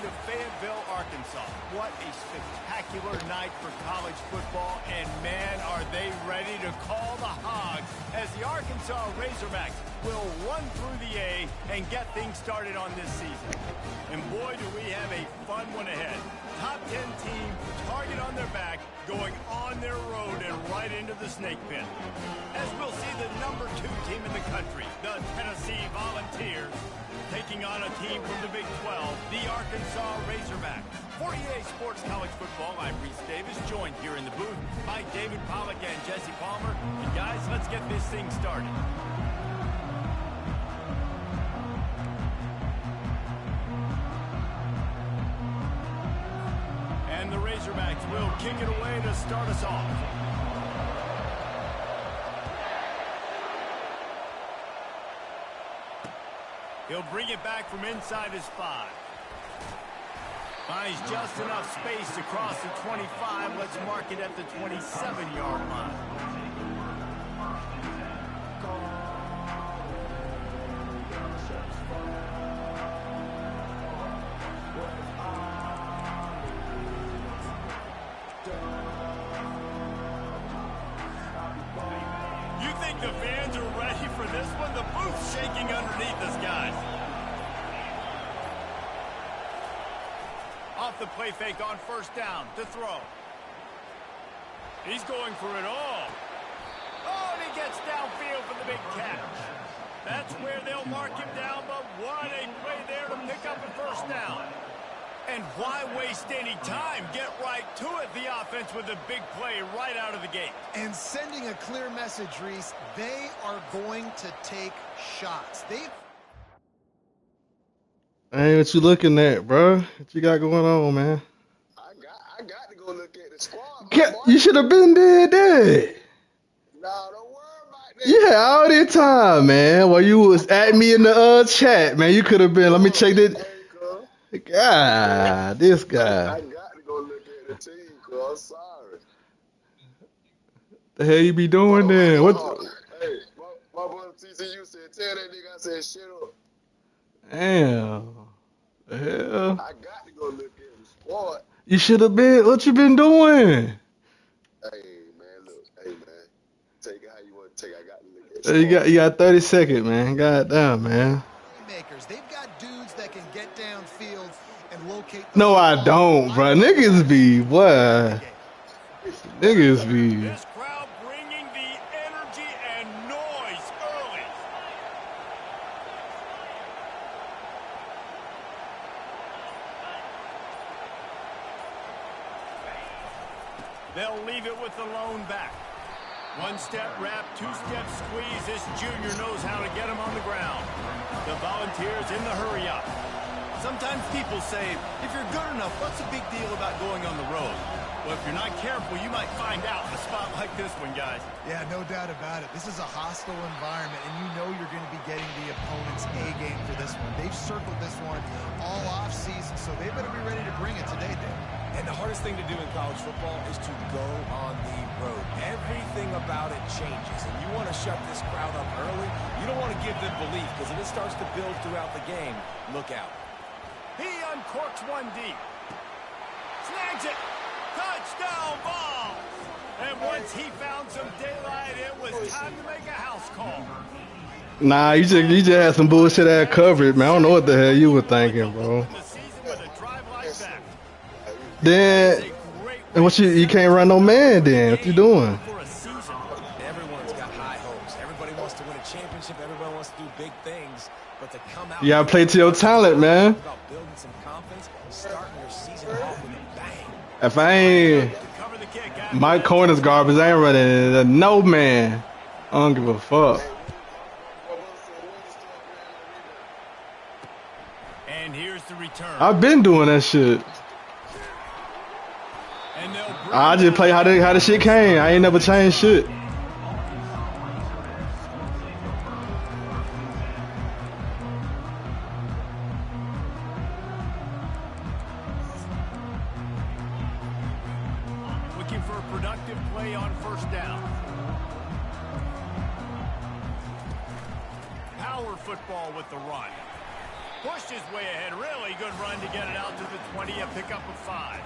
to Fayetteville, Arkansas. What a spectacular night for college football, and man, are they ready to call the Hogs as the Arkansas Razorbacks will run through the A and get things started on this season. And boy, do we have a fun one ahead. Top 10 team, target on their back, going on their road and right into the snake pit. As we'll see the number 2 team in the country, the Tennessee Volunteers, taking on a team from the Big 12, the Arkansas Razorbacks. For EA Sports College Football, I'm Reese Davis, joined here in the booth by David Pollack and Jesse Palmer. And guys, let's get this thing started. And the Razorbacks will kick it away to start us off. He'll bring it back from inside his 5. Finds just enough space to cross the 25. Let's mark it at the 27-yard line. You think the fans are ready for this one? The booth's shaking underneath us, guys. Off the play fake on first down to throw. He's going for it all. Oh, and he gets downfield for the big catch. That's where they'll mark him down, but what a play there to pick up a first down. And why waste any time? Get right to it, the offense, with a big play right out of the gate. And sending a clear message, Reese, they are going to take shots. Hey, what you looking at, bro? What you got going on, man? I got to go look at the squad. You should have been there. No, don't worry about that. You had all this time, man. While you was at me in the chat, man. You could have been. Let me check it. God, this guy. I got to go look at the team, cuz. I'm sorry. The hell you be doing then? What? Hey, my brother TCU said, tell that nigga I said, shut up. Damn. The hell? I got to go look at the squad. You should have been. What you been doing? Hey, man, look. Hey, man. Take it how you want to take it. I got to look at the squad. You got 30 seconds, man. God damn, man. They've got dudes that can get downfield and locate. No, I don't, bro. Niggas be what? Niggas be. This crowd bringing the energy and noise early. They'll leave it with the lone back. One-step wrap, two-step squeeze. This junior knows how to get him on the ground. The Volunteers in the hurry-up. Sometimes people say, if you're good enough, what's the big deal about going on the road? Well, if you're not careful, you might find out in a spot like this one, guys. Yeah, no doubt about it. This is a hostile environment, and you know you're going to be getting the opponent's A-game for this one. They've circled this one all off-season, so they better be ready to bring it today, Dave. And the hardest thing to do in college football is to go on the road. Everything about it changes, and you want to shut this crowd up early. You don't want to give them belief, because if it starts to build throughout the game, look out. He uncorks one deep. Snags it. Touchdown ball. And once he found some daylight, it was time to make a house call. Nah, you just had some bullshit ass coverage, man. I don't know what the hell you were thinking, bro. Then, and what you can't run no man then? What you doing? Everyone's got high hopes. Everybody wants to win a championship. Everybody wants to do big things. But to come out, you gotta play to your talent, man. About building some confidence, starting your season off with a bang. If I ain't my corner's garbage, I ain't running no man. I don't give a fuck. And here's the return. I've been doing that shit. I just play how the shit came. I ain't never changed shit. Looking for a productive play on first down. Power football with the run. Pushed his way ahead. Really good run to get it out to the 20, a pickup of 5.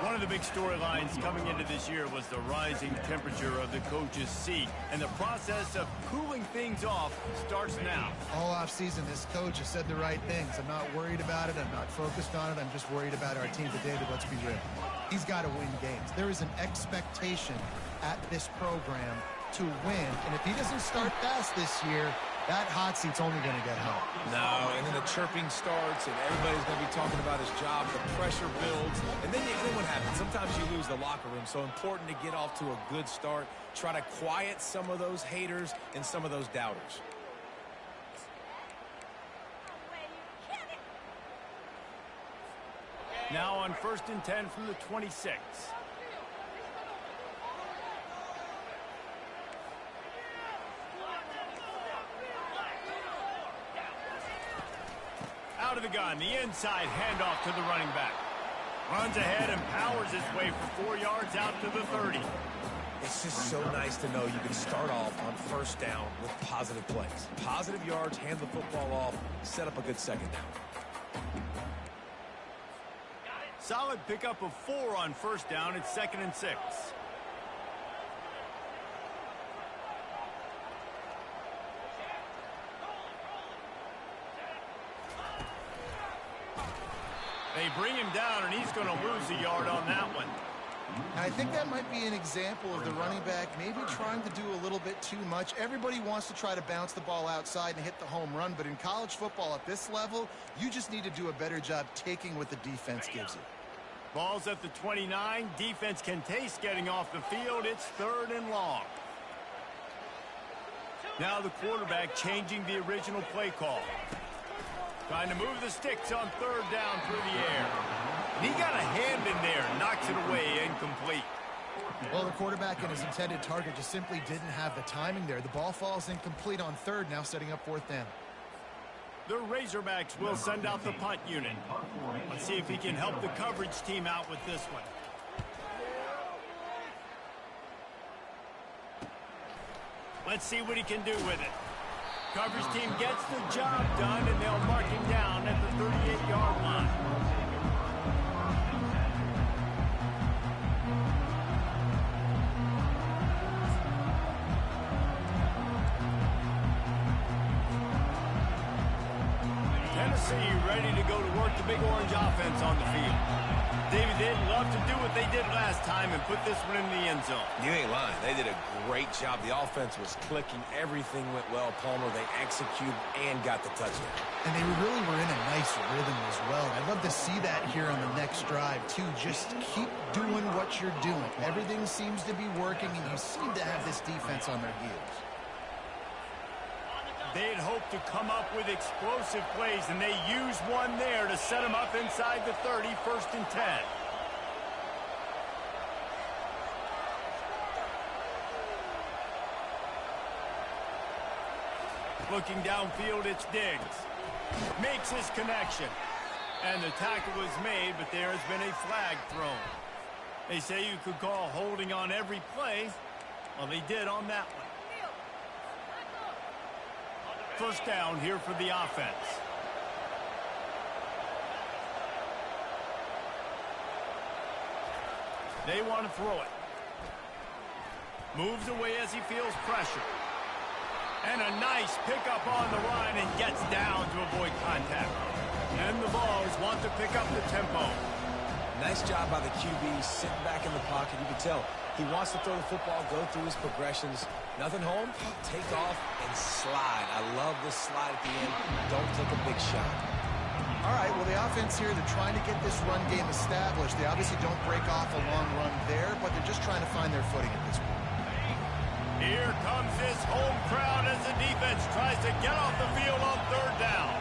One of the big storylines coming into this year was the rising temperature of the coach's seat, and the process of cooling things off starts now. All offseason, this coach has said the right things. I'm not worried about it. I'm not focused on it. I'm just worried about our team. But, David, let's be real. He's got to win games. There is an expectation at this program to win, and if he doesn't start fast this year, that hot seat's only going to get hot. No, and then the chirping starts, and everybody's going to be talking about his job. The pressure builds, and then what happens? Sometimes you lose the locker room, so important to get off to a good start. Try to quiet some of those haters and some of those doubters. Now on 1st and 10 from the 26. Out of the gun, the inside handoff to the running back. Runs ahead and powers his way for 4 yards out to the 30. It's just so nice to know you can start off on 1st down with positive plays. Positive yards, hand the football off, set up a good 2nd down. Solid pickup of 4 on 1st down. It's 2nd and 6. They bring him down, and he's going to lose a yard on that one. I think that might be an example of the running back maybe trying to do a little bit too much. Everybody wants to try to bounce the ball outside and hit the home run, but in college football at this level, you just need to do a better job taking what the defense gives you. Ball's at the 29. Defense can taste getting off the field. It's 3rd and long. Now the quarterback changing the original play call. Trying to move the sticks on 3rd down through the air. And he got a hand in there, knocks it away, incomplete. Well, the quarterback and his intended target just simply didn't have the timing there. The ball falls incomplete on 3rd, now setting up 4th down. The Razorbacks will send out the punt unit. Let's see if he can help the coverage team out with this one. Let's see what he can do with it. Coverage team gets the job done, and they'll mark him down at the 38-yard line. Tennessee ready to go to work the Big Orange offense on the field. David, they'd love to do what they did last time and put this one in the end zone. You ain't lying. They did a great job. The offense was clicking. Everything went well. Palmer, they executed and got the touchdown. And they really were in a nice rhythm as well. I'd love to see that here on the next drive, too. Just keep doing what you're doing. Everything seems to be working, and you seem to have this defense on their heels. They'd hoped to come up with explosive plays, and they used one there to set them up inside the 30, 1st and 10. Looking downfield, it's Diggs. Makes his connection. And the tackle is made, but there has been a flag thrown. They say you could call holding on every play. Well, they did on that one. 1st down here for the offense. They want to throw it. Moves away as he feels pressure. And a nice pickup on the run and gets down to avoid contact. And the Vols want to pick up the tempo. Nice job by the QB, sitting back in the pocket. You can tell he wants to throw the football, go through his progressions. Nothing home, take off and slide. I love this slide at the end. Don't take a big shot. All right, well, the offense here, they're trying to get this run game established. They obviously don't break off a long run there, but they're just trying to find their footing at this point. Here comes this home crowd as the defense tries to get off the field on 3rd down.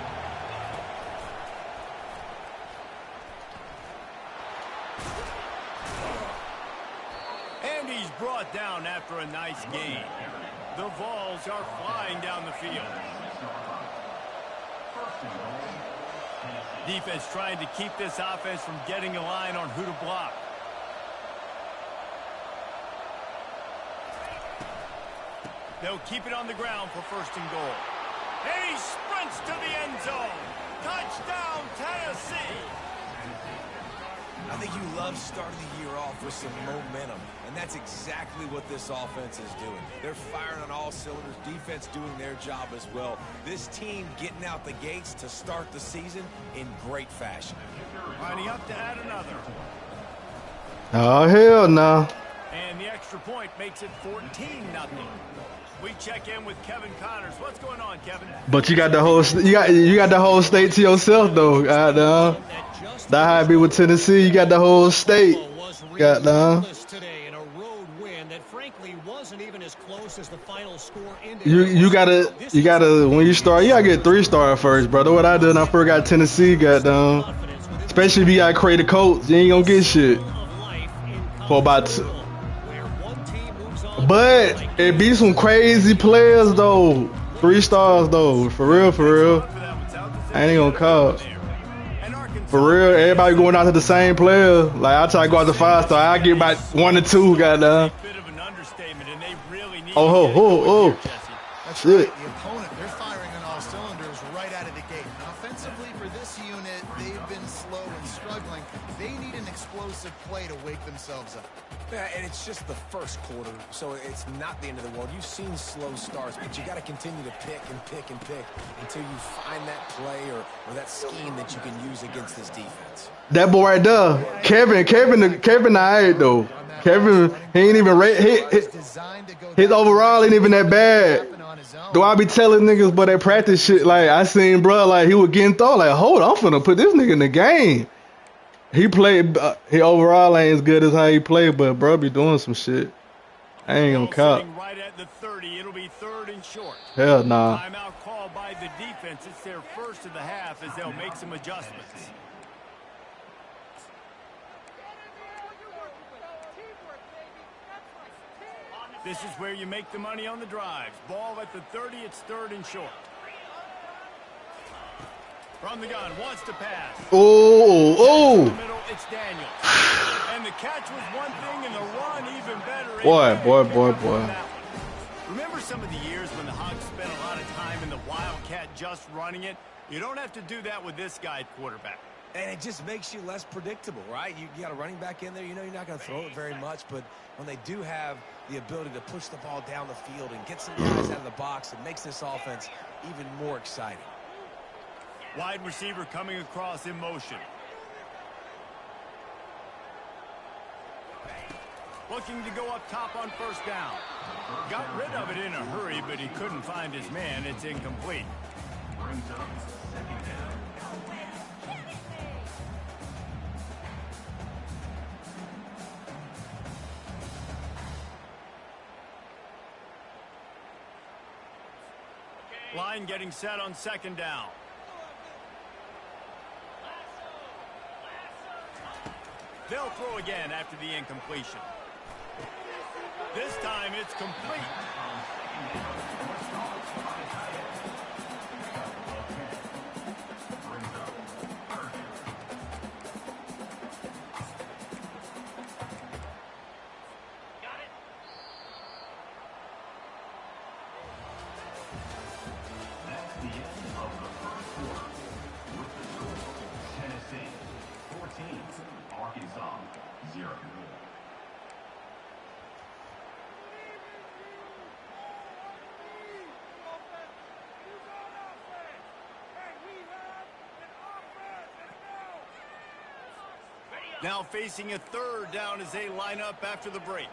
And he's brought down after a nice gain. The Vols are flying down the field. Defense trying to keep this offense from getting a line on who to block. They'll keep it on the ground for 1st and goal. And he sprints to the end zone. Touchdown, Tennessee! I think you love starting the year off with some momentum, and that's exactly what this offense is doing. They're firing on all cylinders, defense doing their job as well. This team getting out the gates to start the season in great fashion. Lining up to add another. Oh, hell no. And the extra point makes it 14-0. We check in with Kevin Connors. What's going on, Kevin? But you got the whole you got the whole state to yourself though. Goddamn. That's how it be with Tennessee. You got the whole state. Goddamn. You gotta when you start, you gotta get 3-star first, brother. What I did when I first got Tennessee, goddamn. Especially if you gotta create a coach, you ain't gonna get shit for about. But it be some crazy players though. 3 stars though. For real, for real. I ain't gonna call. For real, everybody going out to the same player. Like I try to go out to 5-star, I get about 1 or 2, goddamn. Oh. That's right. The opponent, they're firing on all cylinders right out of the gate. And offensively for this unit, they've been slow and struggling. They need an explosive play to wake themselves up. Yeah, and it's just the first quarter, so it's not the end of the world. You've seen slow starts, but you got to continue to pick and pick and pick until you find that play or that scheme that you can use against this defense. That boy right there, Kevin, alright though. Kevin, he ain't even his overall ain't even that bad. Do I be telling niggas, but they practice shit? Like I seen, bro, like he was getting thrown. Like, hold on, I'm finna put this nigga in the game. He played. He overall ain't as good as how he played, but bro be doing some shit. I ain't gonna cop. Right at the 30, it'll be 3rd and short. Hell nah. Timeout called by the defense. It's their first of the half as they'll make some adjustments. This is where you make the money on the drives. Ball at the 30, it's 3rd and short. From the gun, wants to pass. Oh. In the middle, it's Daniels. And the catch was one thing, and the run even better. Boy. Remember some of the years when the Hogs spent a lot of time in the Wildcat just running it? You don't have to do that with this guy at quarterback. And it just makes you less predictable, right? You got a running back in there. You know you're not going to throw it very much, but when they do have the ability to push the ball down the field and get some guys out of the box, it makes this offense even more exciting. Wide receiver coming across in motion. Looking to go up top on 1st down. Got rid of it in a hurry, but he couldn't find his man. It's incomplete. Brings up 2nd down. Line getting set on 2nd down. They'll throw again after the incompletion. This time it's complete. Now facing a 3rd down as they line up after the break.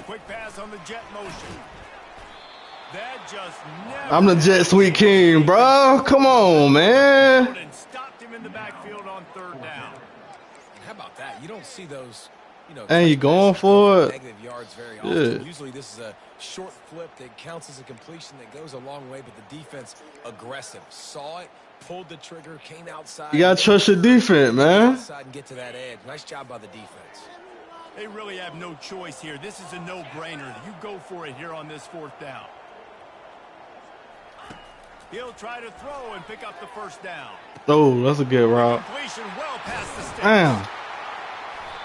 Quick pass on the jet motion. That just never. I'm the jet sweep king, bro. Come on, man. And stopped him in the backfield on 3rd down. How about that? You don't see those, And you going for it. Negative yards very often. Usually this is a short flip that counts as a completion that goes a long way, but the defense aggressive. Saw it, pulled the trigger, came outside. You gotta trust your defense, man. Outside and get to that edge. Nice job by the defense. They really have no choice here. This is a no-brainer. You go for it here on this 4th down. He'll try to throw and pick up the 1st down. Oh, that's a good route. Completion well past the sticks. Damn.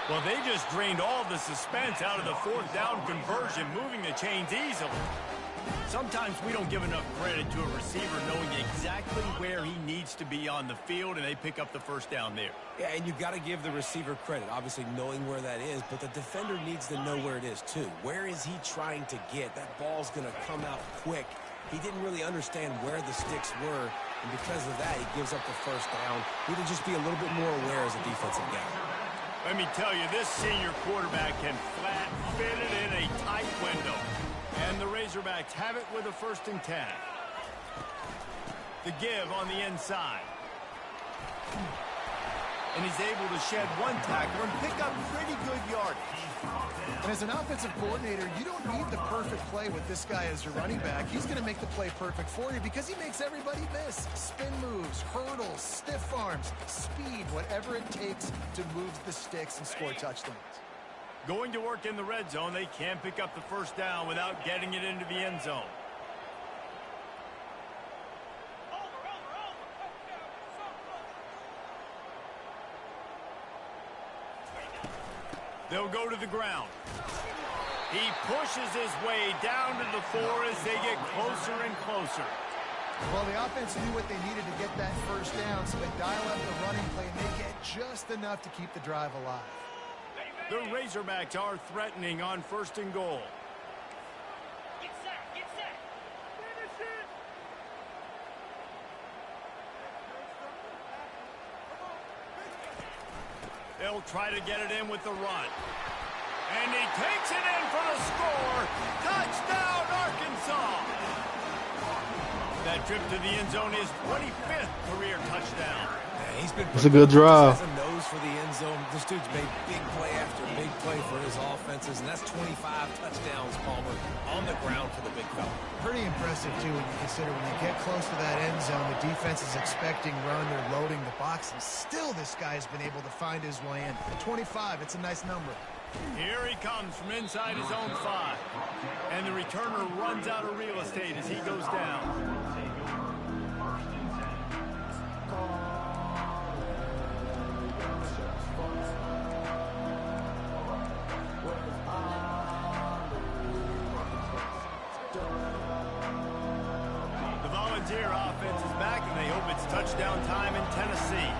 Well, they just drained all the suspense out of the 4th down conversion, moving the chains easily. Sometimes we don't give enough credit to a receiver knowing exactly where he needs to be on the field, and they pick up the first down there. Yeah, and you've got to give the receiver credit, obviously knowing where that is, but the defender needs to know where it is too. Where is he trying to get? That ball's going to come out quick. He didn't really understand where the sticks were, and because of that, he gives up the first down. He need to just be a little bit more aware as a defensive guy. Let me tell you, this senior quarterback can flat fit it in a tight window. And the Razorbacks have it with a 1st and 10. The give on the inside. And he's able to shed one tackle and pick up pretty good yardage. And as an offensive coordinator, you don't need the perfect play with this guy as your running back. He's going to make the play perfect for you because he makes everybody miss. Spin moves, hurdles, stiff arms, speed, whatever it takes to move the sticks and score touchdowns. Going to work in the red zone, they can't pick up the first down without getting it into the end zone. They'll go to the ground. He pushes his way down to the 4 as they get closer and closer. Well, the offense knew what they needed to get that first down, so they dial up the running play, and they get just enough to keep the drive alive. The Razorbacks are threatening on 1st and goal. Get set, get set. Finish it. They'll try to get it in with the run. And he takes it in for the score. Touchdown, Arkansas. That trip to the end zone is 25th career touchdown. Yeah, he's been It's a good drive. Has a nose for the end zone. This dude's made big play after big play for his offenses, and that's 25 touchdowns, Palmer, on the ground for the big fella. Pretty impressive, too, when you consider when they get close to that end zone, the defense is expecting run, they're loading the box, and still this guy has been able to find his way in. 25, it's a nice number. Here he comes from inside his own 5. And the returner runs out of real estate as he goes down. The Volunteer offense is back, and they hope it's touchdown time in Tennessee.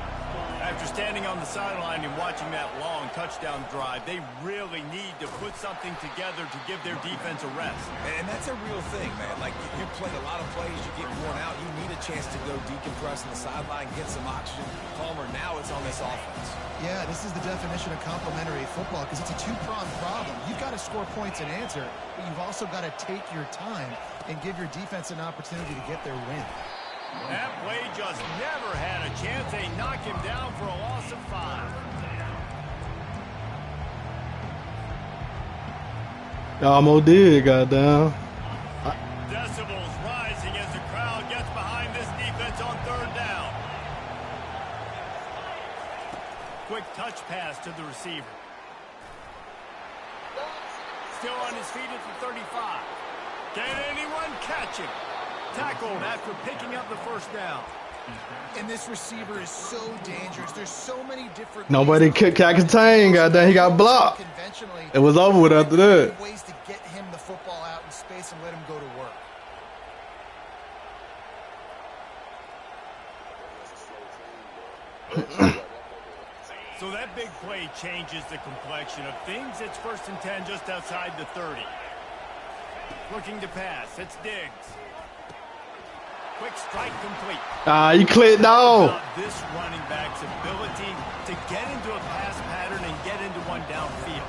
After standing on the sideline and watching that long touchdown drive, they really need to put something together to give their defense a rest. And that's a real thing, man. Like, you're playing a lot of plays, you get worn out, you need a chance to go decompress on the sideline, get some oxygen. Palmer, now it's on this offense. Yeah, this is the definition of complementary football because it's a two-pronged problem. You've got to score points and answer, but you've also got to take your time and give your defense an opportunity to get their win. That play just never had a chance. They knock him down for a loss of 5. Almost did, goddamn. Decibels rising as the crowd gets behind this defense on 3rd down. Quick touch pass to the receiver. Still on his feet at the 35. Can anyone catch him? Tackled after picking up the first down. And this receiver is so dangerous. There's so many different Nobody can't contain, goddamn. He got blocked. Conventionally, It was over with after that. ways to get him the football out in space and let him go to work. So that big play changes the complexion of things. It's 1st and 10 just outside the 30. Looking to pass. It's Diggs. Quick strike complete. You clicked off. This running back's ability to get into a pass pattern and get into one downfield.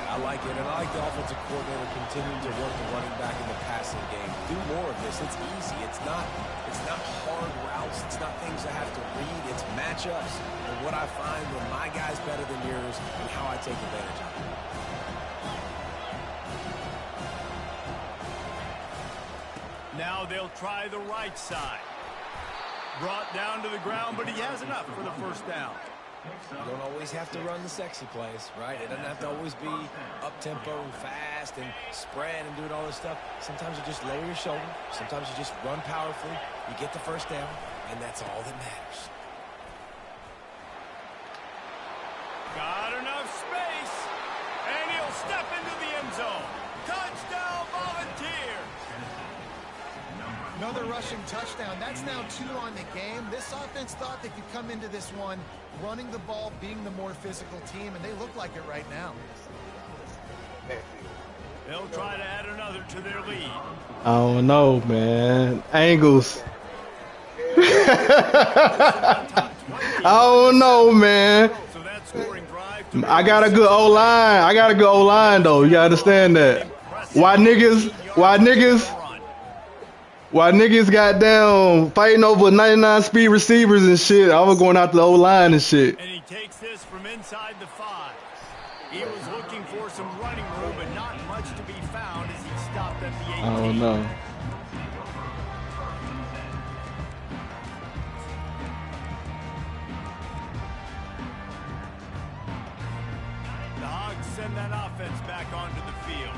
I like it, and I like the offensive coordinator continuing to work the running back in the passing game. Do more of this. It's easy. It's not hard routes. It's not things I have to read. It's matchups and what I find when my guy's better than yours and how I take advantage of it. Now they'll try the right side. Brought down to the ground, but he has enough for the first down. You don't always have to run the sexy plays, right? It doesn't have to always be up-tempo and fast and spread and doing all this stuff. Sometimes you just lower your shoulder. Sometimes you just run powerfully. You get the first down, and that's all that matters. Got enough space, and he'll step into the end zone. Touchdown, Volunteers! Another rushing touchdown. That's now 2 on the game. This offense thought they could come into this one running the ball, being the more physical team, and they look like it right now. They'll try to add another to their lead. I don't know, man. Angles. I don't know, man. So that scoring drive I got a good O-line. I got a good O-line, though. You gotta understand that. Why niggas got down fighting over 99 speed receivers and shit? I was going out the O-line and shit. And he takes this from inside the 5. He was looking for some running room, but not much to be found as he stopped at the 18. I don't know. The Hogs send that offense back onto the field.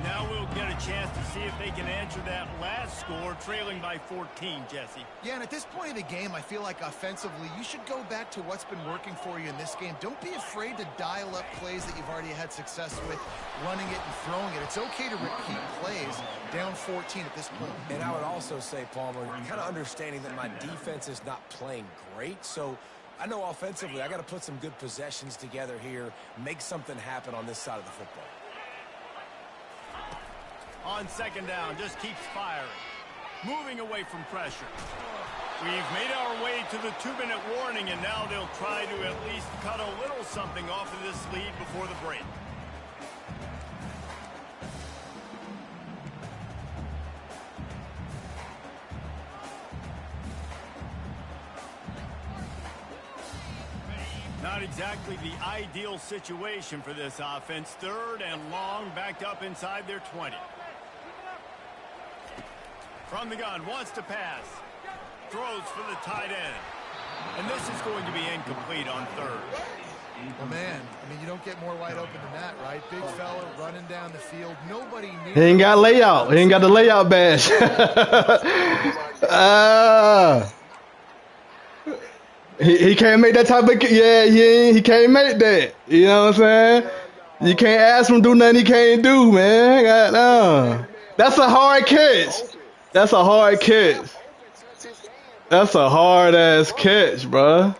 Now we'll get a chance to see if they can answer that last score, trailing by 14, Jesse. Yeah, and at this point of the game, I feel like offensively, you should go back to what's been working for you in this game. Don't be afraid to dial up plays that you've already had success with, running it and throwing it. It's okay to repeat plays down 14 at this point. And I would also say, Palmer, kind of understanding that my defense is not playing great, so I know offensively I got to put some good possessions together here, make something happen on this side of the football. On second down, just keeps firing. Moving away from pressure. We've made our way to the 2-minute warning, and now they'll try to at least cut a little something off of this lead before the break. Not exactly the ideal situation for this offense. 3rd and long, backed up inside their 20. From the gun, wants to pass. Throws for the tight end. And this is going to be incomplete on 3rd. Well, man, I mean, you don't get more wide open than that, right? Big fella running down the field. Nobody near. He ain't got layout. He ain't got the layout badge. He can't make that type of, he can't make that. You know what I'm saying? You can't ask him to do nothing he can't do, man. Goddamn. That's a hard catch. That's a hard catch. That's a hard ass catch, bruh.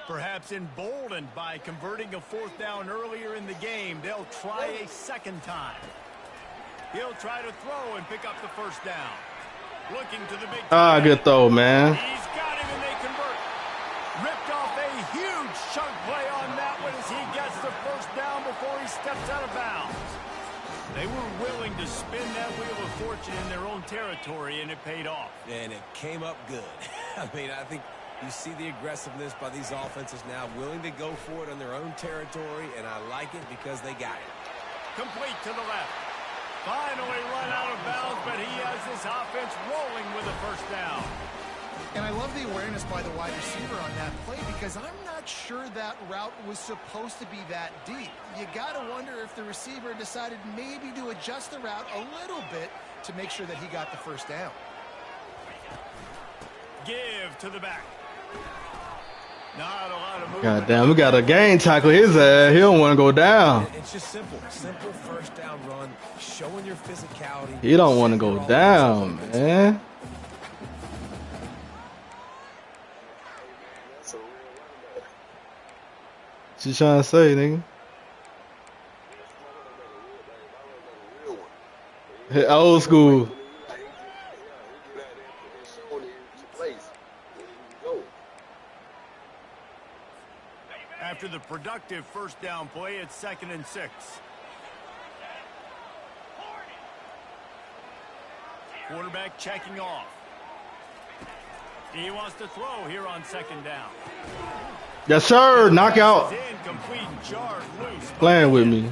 Perhaps emboldened by converting a 4th down earlier in the game, they'll try a second time. He'll try to throw and pick up the 1st down. Looking to the big. Good throw, man. He's got him and they convert. Ripped off a huge chunk play on that one as he gets the 1st down before he steps out of bounds. They were willing to spin that wheel of fortune in their own territory, and it paid off. And it came up good. I mean, I think you see the aggressiveness by these offenses now, willing to go for it on their own territory, and I like it because they got it. Complete to the left. Finally run out of bounds, but he has this offense rolling with a 1st down. And I love the awareness by the wide receiver on that play because I'm not sure that route was supposed to be that deep. You got to wonder if the receiver decided maybe to adjust the route a little bit to make sure that he got the 1st down. Give to the back. Not a lot of movement. God damn, we got a game tackle his ass. He don't want to go down. It's just simple 1st down run, showing your physicality. He don't want to go down, man. What you trying to say, nigga? Hey, old school. After the productive 1st down play, it's 2nd and 6. Quarterback checking off. He wants to throw here on 2nd down. Yes, sir. Knockout. Playing with me.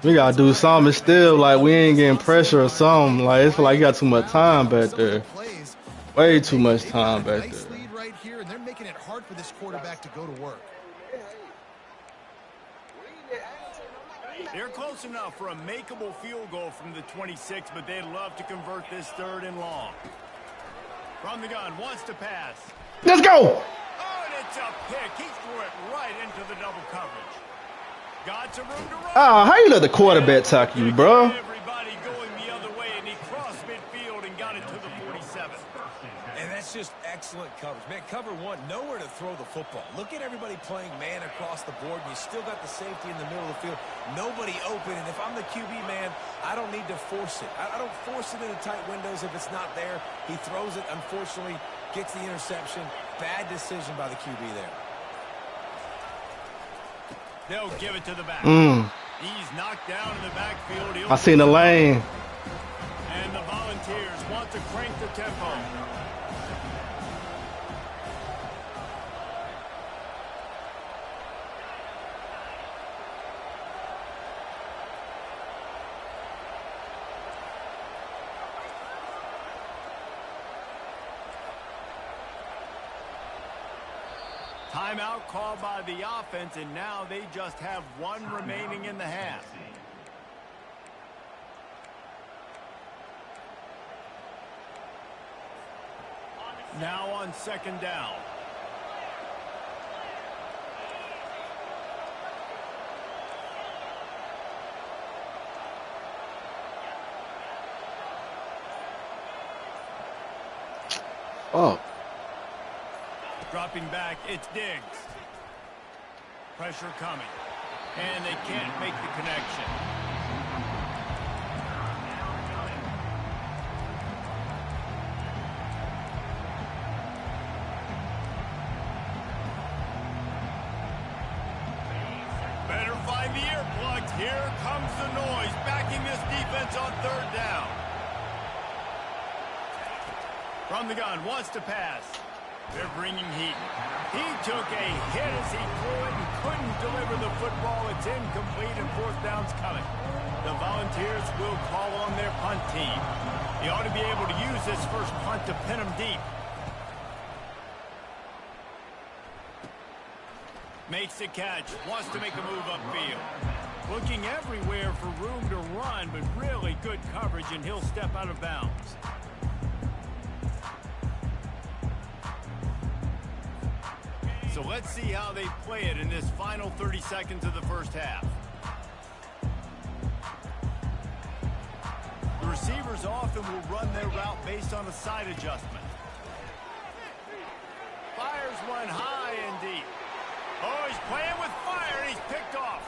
We gotta do something. It's still like we ain't getting pressure or something. Like it's like you got too much time back there. Way too much time back there. Nice lead right here, and they're making it hard for this quarterback to go to work. They're close enough for a makeable field goal from the 26, but they'd love to convert this 3rd and long. From the gun, wants to pass. Let's go! Oh, and it's a pick. He threw it right into the double coverage. Got some room to run. Oh, how you let the quarterback tackle you, bro? Everybody going the other way, and he crossed midfield and got it to the 47. And that's just excellent coverage. Man, cover one, nowhere to throw the football. Look at everybody playing man across the board, and you still got the safety in the middle of the field. Nobody open, and if I'm the QB, man, I don't need to force it. I don't force it into tight windows if it's not there. He throws it, unfortunately, gets the interception. Bad decision by the QB there. They'll give it to the back. He's knocked down in the backfield. I seen the lane. And the Volunteers want to crank the tempo. Timeout called by the offense, and now they just have one remaining in the half. Now on second down. Oh. Dropping back, it's Diggs. Pressure coming. And they can't make the connection. Better find the earplugs. Here comes the noise, backing this defense on third down. From the gun, wants to pass. They're bringing heat. He took a hit as he threw it and couldn't deliver the football. It's incomplete and fourth down's coming. The Volunteers will call on their punt team. He ought to be able to use this first punt to pin them deep. Makes the catch. Wants to make a move upfield. Looking everywhere for room to run, but really good coverage, and he'll step out of bounds. So let's see how they play it in this final 30 seconds of the first half. The receivers often will run their route based on a side adjustment. Fires one high and deep. Oh, he's playing with fire, and he's picked off.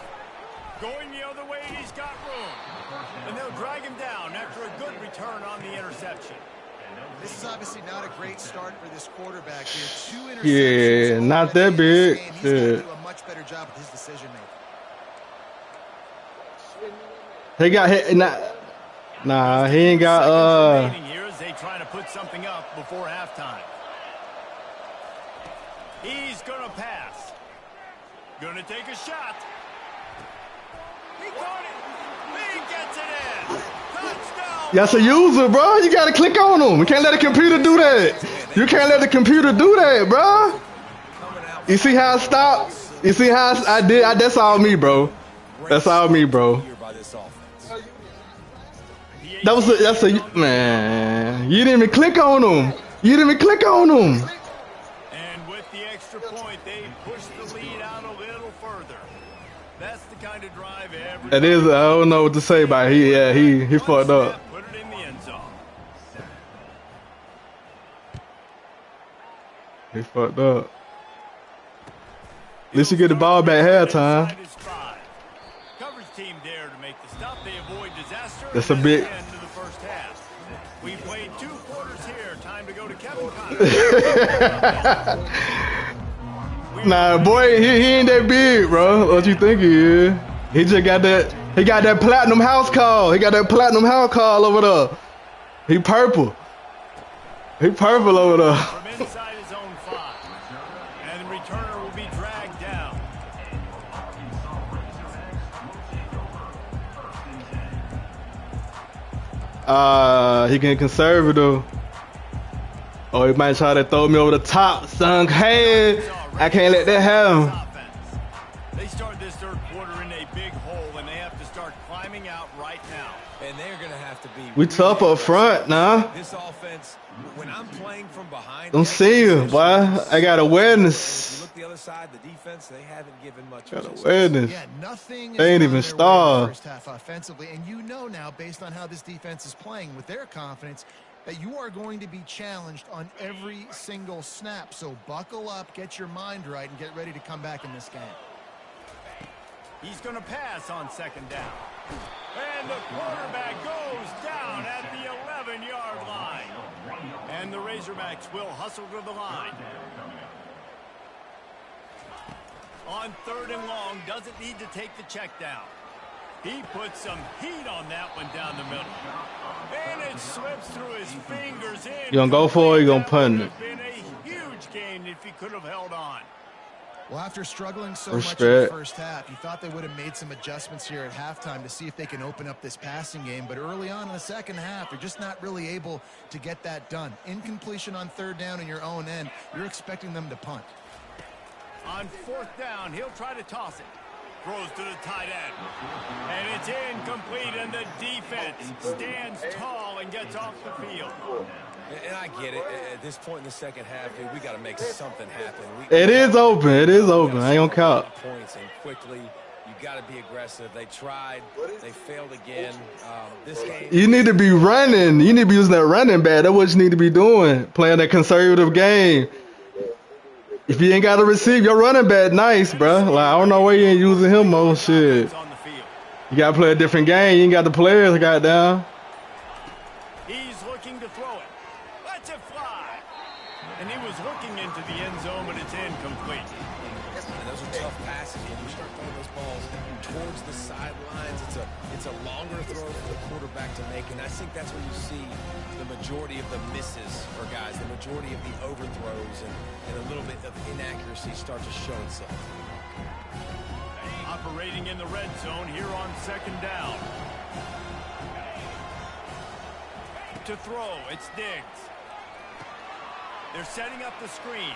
Going the other way, and he's got room. And they'll drag him down after a good return on the interception. This is obviously not a great start for this quarterback here. 2 interceptions. Yeah, not that big. He's got to do a much better job with his decision making. He got hit. Nah, he ain't got. Here as they try to put something up before halftime. He's gonna pass. Gonna take a shot. He got it. He gets it in. Touchdown. That's a user, bro. You gotta click on him. You can't let a computer do that. You can't let the computer do that, bro. You see how I stopped? You see how I did? That's all me, bro. That's all me, bro. That's a man. You didn't even click on him. You didn't even click on him. And with the extra point, they push the lead out a little further. That's the kind of drive every. It is. I don't know what to say about it. He fucked up. Put it in the end zone. He fucked up. At least you get the ball back halftime. Coverage team there to make the stop. They avoid disaster. That's a big. End of the first half. We played 2 quarters here. Time to go to Kevin Connor. Nah, boy, he ain't that big, bro. What you think he is? He just got that. He got that platinum house call. He got that platinum house call over there. He purple. He purple over there. From inside his own 5, and the returner will be dragged down. He getting conservative. Oh, he might try to throw me over the top, son. Hey, I can't let that happen. They start this third quarter in a big hole, and they have to start climbing out right now. And they're going to have to be. We tough up front, nah. This offense, when I'm playing from behind. Don't see you, boy. I got awareness. You look the other side, the defense, they haven't given much Got resistance. awareness. Yeah, nothing They ain't has even gone their way in the starved. first half offensively, and you know now, based on how this defense is playing with their confidence, that you are going to be challenged on every single snap. So buckle up, get your mind right, and get ready to come back in this game. He's going to pass on second down. And the quarterback goes down at the 11-yard line. And the Razorbacks will hustle to the line. On 3rd and long, doesn't need to take the check down. He puts some heat on that one down the middle. And it slips through his fingers in. You gonna go for it, you gonna punt it. That would have been a huge gain if he could have held on. Well, after struggling so much in the Respect. first half, you thought they would have made some adjustments here at halftime to see if they can open up this passing game. But early on in the second half, they're just not really able to get that done. Incompletion on 3rd down in your own end, you're expecting them to punt. On 4th down, he'll try to toss it. Throws to the tight end. And it's incomplete, and the defense stands tall and gets off the field. And I get it. At this point in the second half, we got to make something happen. It is open. It is open. I ain't gonna count. Points and quickly. You got to be aggressive. They tried. They failed again. This game. You need to be running. You need to be using that running back. That's what you need to be doing. Playing that conservative game. If you ain't got to receive your running back, nice, bro. Like, I don't know why you ain't using him more shit. On the field. You got to play a different game. You ain't got the players, goddamn. He's looking to throw it. Lets it fly. And he was looking into the end zone, but it's incomplete. And those are tough passes when you start throwing those balls towards the sidelines. It's a longer throw for the quarterback to make, and I think that's where you see the majority of the misses for guys, the majority of the overthrows, and a little bit of inaccuracy start to show itself. Operating in the red zone here on 2nd down. To throw, it's Diggs. They're setting up the screen.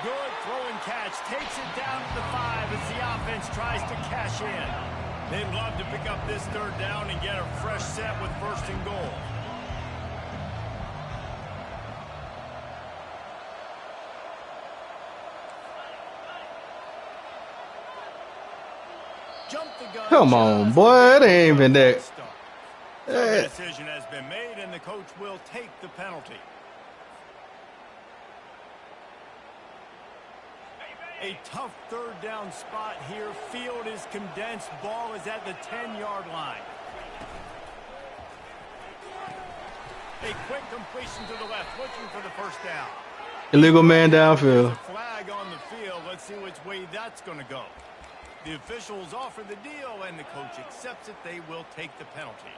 Good throw and catch. Takes it down to the 5 as the offense tries to cash in. They'd love to pick up this 3rd down and get a fresh set with 1st and goal. Jump the gun. Come on, just boy. to It get ain't even the that. start. So the decision has been made, and the coach will take the penalty. A tough 3rd down spot here. Field is condensed. Ball is at the 10-yard line. A quick completion to the left, looking for the 1st down. Illegal man There's a downfield. flag on the field. Let's see which way that's going to go. The officials offer the deal, and the coach accepts it. They will take the penalty.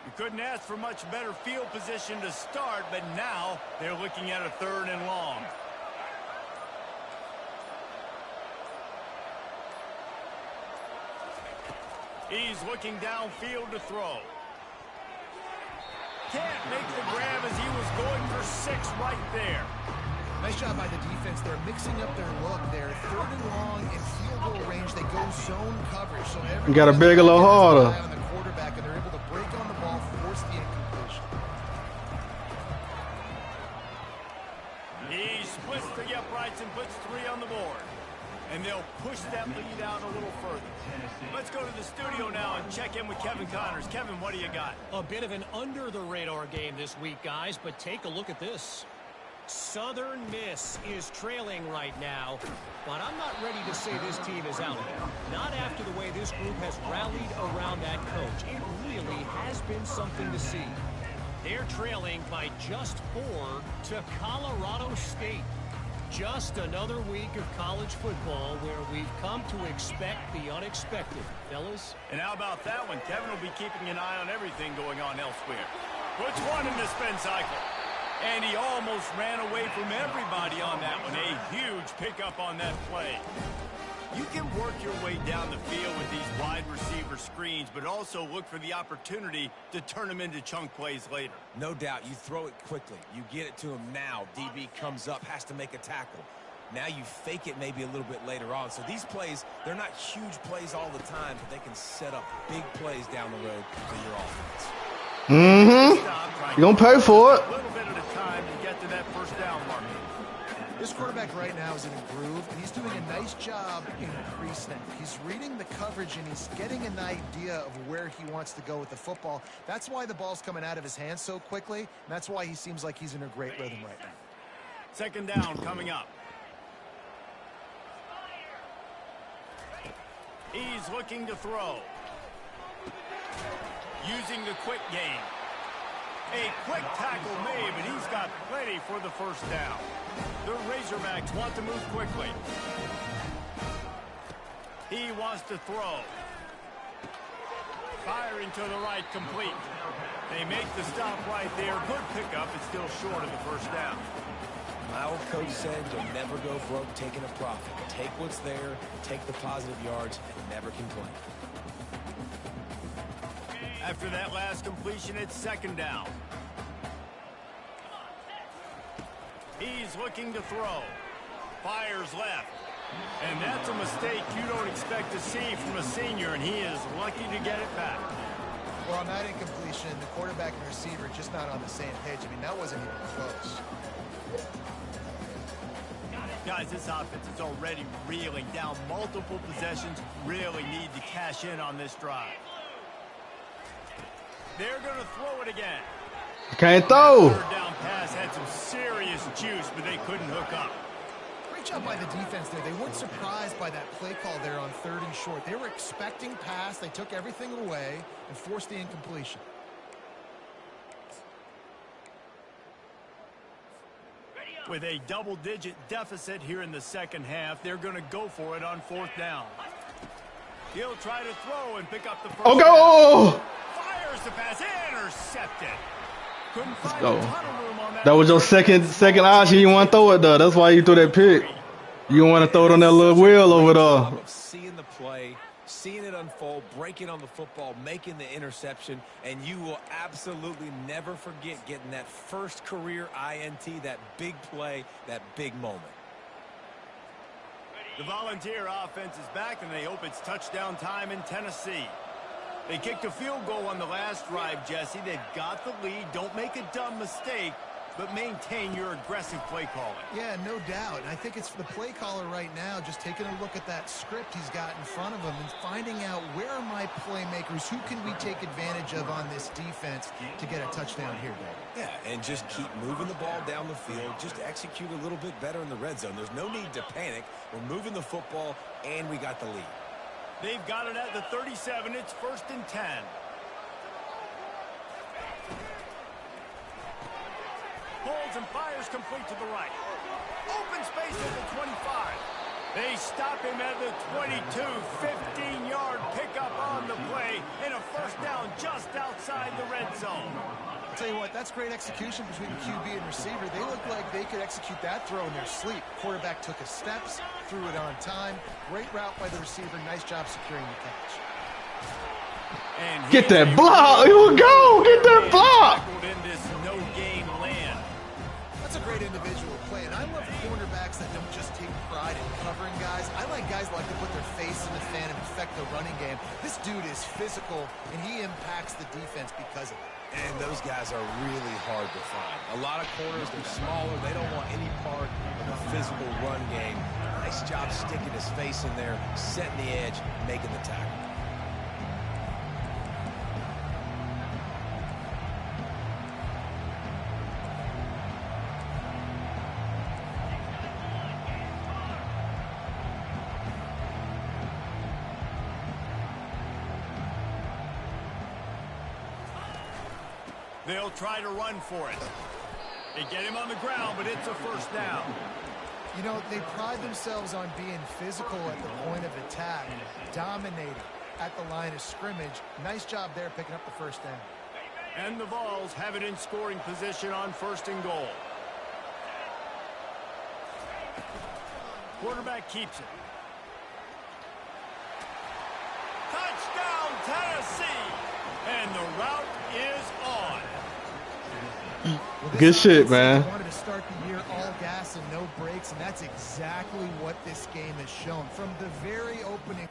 You couldn't ask for much better field position to start, but now they're looking at a 3rd and long. He's looking downfield to throw. Can't make the grab as he was going for 6 right there. Nice job by the defense. They're mixing up their look. They're 3rd and long in field goal range. They go zone coverage. So You got to beg a little harder. on the quarterback, and they're able to break on the ball, force the incompletion. He splits the uprights and puts 3 on the board. And they'll push that lead out a little further. Let's go to the studio now and check in with Kevin Connors. Kevin, what do you got? A bit of an under-the-radar game this week, guys, but take a look at this. Southern Miss is trailing right now, but I'm not ready to say this team is out of it. Not after the way this group has rallied around that coach. It really has been something to see. They're trailing by just 4 to Colorado State. Just another week of college football where we've come to expect the unexpected. Fellas? And how about that one? Kevin will be keeping an eye on everything going on elsewhere. Puts 1 in the spin cycle. And he almost ran away from everybody on that one. A huge pickup on that play. You can work your way down the field with these wide receiver screens, but also look for the opportunity to turn them into chunk plays later. No doubt, you throw it quickly. You get it to him now. DB comes up, has to make a tackle. Now you fake it maybe a little bit later on. So these plays, they're not huge plays all the time, but they can set up big plays down the road for your offense. You're going to pay for it. A little bit at a time to get to that first down mark. This quarterback right now is in a groove, and he's doing a nice job in pre-snap. He's reading the coverage, and he's getting an idea of where he wants to go with the football. That's why the ball's coming out of his hands so quickly, and that's why he seems like he's in a great rhythm right now. Second down coming up. He's looking to throw. Using the quick game. A quick tackle made, but he's got plenty for the first down. The Razorbacks want to move quickly. He wants to throw. Firing to the right, complete. They make the stop right there. Good pickup. It's still short of the first down. My old coach said you'll never go broke taking a profit. Take what's there, take the positive yards, and never complain. After that last completion, it's second down. He's looking to throw. Fires left. And that's a mistake you don't expect to see from a senior, and he is lucky to get it back. Well, on that incompletion, the quarterback and receiver just not on the same page. I mean, that wasn't even close. Guys, this offense is already reeling down multiple possessions. Really need to cash in on this drive. They're going to throw it again. Can't throw. Third down pass had some serious juice, but they couldn't hook up. Great job by the defense there. They weren't surprised by that play call there on 3rd and short. They were expecting pass. They took everything away and forced the incompletion. With a double-digit deficit here in the second half, they're going to go for it on 4th down. He'll try to throw and pick up the first Oh, down. go! Fires the pass, intercepted. Couldn't find go. a ton of room on That was your second option. You want to throw it, though. That's why you threw that pick. You want to throw it on that little wheel over there. Seeing the play, seeing it unfold, breaking on the football, making the interception, and you will absolutely never forget getting that first career INT, that big play, that big moment. The Volunteer offense is back, and they hope it's touchdown time in Tennessee. They kicked a field goal on the last drive, Jesse. They've got the lead. Don't make a dumb mistake, but maintain your aggressive play calling. Yeah, no doubt. And I think it's the play caller right now just taking a look at that script he's got in front of him and finding out where are my playmakers, who can we take advantage of on this defense to get a touchdown here, Dave. Yeah, and just keep moving the ball down the field. Just execute a little bit better in the red zone. There's no need to panic. We're moving the football, and we got the lead. They've got it at the 37. It's 1st and 10. Holds and fires complete to the right. Open space at the 25. They stop him at the 22. 15-yard pickup on the play and a first down just outside the red zone. I'll tell you what, that's great execution between the QB and receiver. They look like they could execute that throw in their sleep. Quarterback took his steps, threw it on time. Great route by the receiver. Nice job securing the catch. And Get that block. Here we go. Get that block. In this no-game land. That's a great individual play, and I love cornerbacks that don't just take pride in covering guys. I like guys that like to put their face in the fan and affect the running game. This dude is physical, and he impacts the defense because of it. And those guys are really hard to find. A lot of corners, they're smaller. They don't want any part of the physical run game. Nice job sticking his face in there, setting the edge, making the tackle. They'll try to run for it. They get him on the ground, but it's a first down. You know, they pride themselves on being physical at the point of attack, dominating at the line of scrimmage. Nice job there picking up the first down. And the Vols have it in scoring position on 1st and goal. Quarterback keeps it. Touchdown, Tennessee! And the route is on. Well, Good shit, man. Wanted to start the year all all gas and no brakes, and that's exactly what this game has shown. From the very opening...